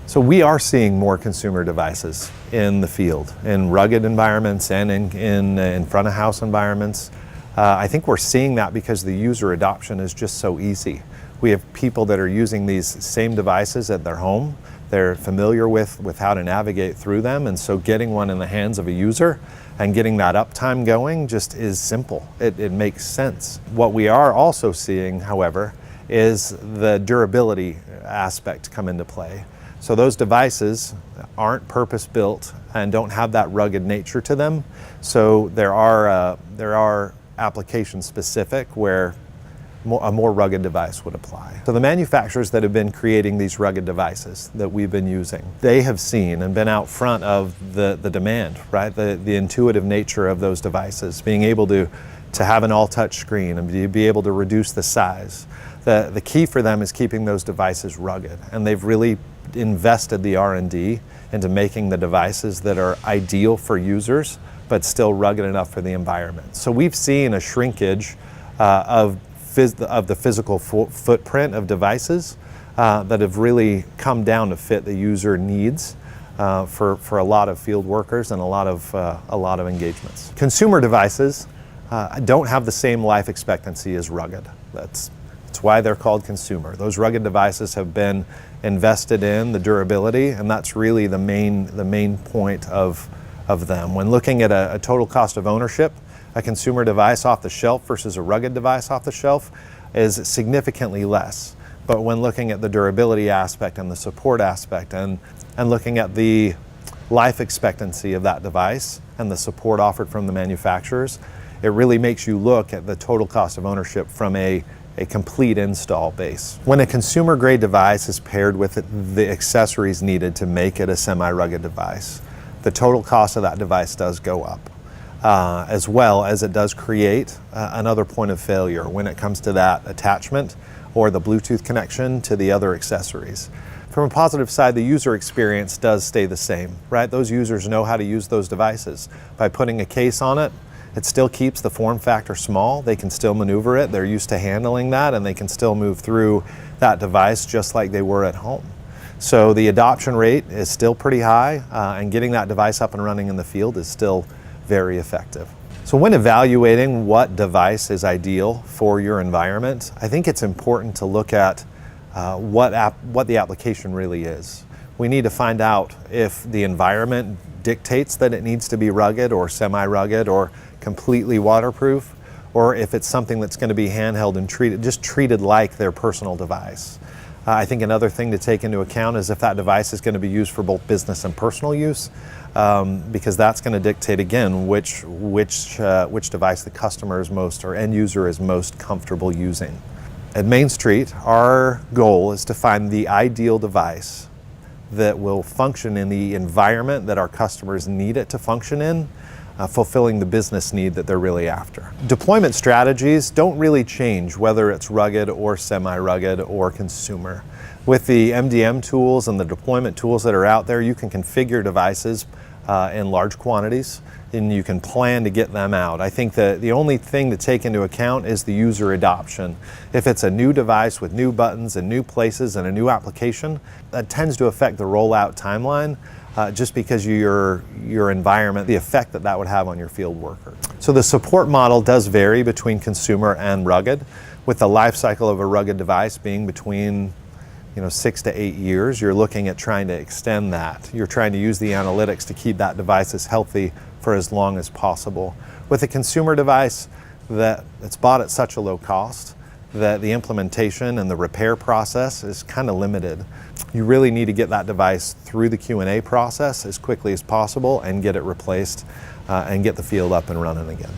So we are seeing more consumer devices in the field, in rugged environments and in front of house environments. I think we're seeing that because the user adoption is just so easy. We have people that are using these same devices at their home. They're familiar with how to navigate through them, and so getting one in the hands of a user and getting that uptime going just is simple. It makes sense. What we are also seeing, however, is the durability aspect come into play. So those devices aren't purpose-built and don't have that rugged nature to them. So there are application specific where a more rugged device would apply. So the manufacturers that have been creating these rugged devices that we've been using, they have seen and been out front of the demand, right? The intuitive nature of those devices, being able to have an all-touch screen and to be able to reduce the size. The key for them is keeping those devices rugged, and they've really invested the R&D into making the devices that are ideal for users but still rugged enough for the environment. So we've seen a shrinkage of the physical footprint of devices that have really come down to fit the user needs for a lot of field workers and a lot of engagements. Consumer devices don't have the same life expectancy as rugged. That's why they're called consumer. Those rugged devices have been invested in the durability, and that's really the main point of them. When looking at a total cost of ownership, a consumer device off the shelf versus a rugged device off the shelf is significantly less. But when looking at the durability aspect and the support aspect and looking at the life expectancy of that device and the support offered from the manufacturers, it really makes you look at the total cost of ownership from a complete install base. When a consumer grade device is paired with the accessories needed to make it a semi-rugged device, the total cost of that device does go up, as well as it does create another point of failure when it comes to that attachment or the Bluetooth connection to the other accessories. From a positive side, the user experience does stay the same, right? Those users know how to use those devices. By putting a case on it, it still keeps the form factor small. They can still maneuver it. They're used to handling that, and they can still move through that device just like they were at home. So the adoption rate is still pretty high, and getting that device up and running in the field is still very effective. So when evaluating what device is ideal for your environment, I think it's important to look at what the application really is. We need to find out if the environment dictates that it needs to be rugged or semi-rugged or completely waterproof, or if it's something that's going to be handheld and treated like their personal device. I think another thing to take into account is if that device is going to be used for both business and personal use, because that's going to dictate again which device the customer is most or end user is most comfortable using. At Main Street, our goal is to find the ideal device that will function in the environment that our customers need it to function in, fulfilling the business need that they're really after. Deployment strategies don't really change whether it's rugged or semi-rugged or consumer. With the MDM tools and the deployment tools that are out there, you can configure devices in large quantities, and you can plan to get them out. I think that the only thing to take into account is the user adoption. If it's a new device with new buttons and new places and a new application, that tends to affect the rollout timeline just because your environment, the effect that would have on your field worker. So the support model does vary between consumer and rugged, with the life cycle of a rugged device being between 6 to 8 years. You're looking at trying to extend that. You're trying to use the analytics to keep that device as healthy for as long as possible. With a consumer device that's bought at such a low cost that the implementation and the repair process is kind of limited. You really need to get that device through the Q&A process as quickly as possible and get it replaced and get the field up and running again.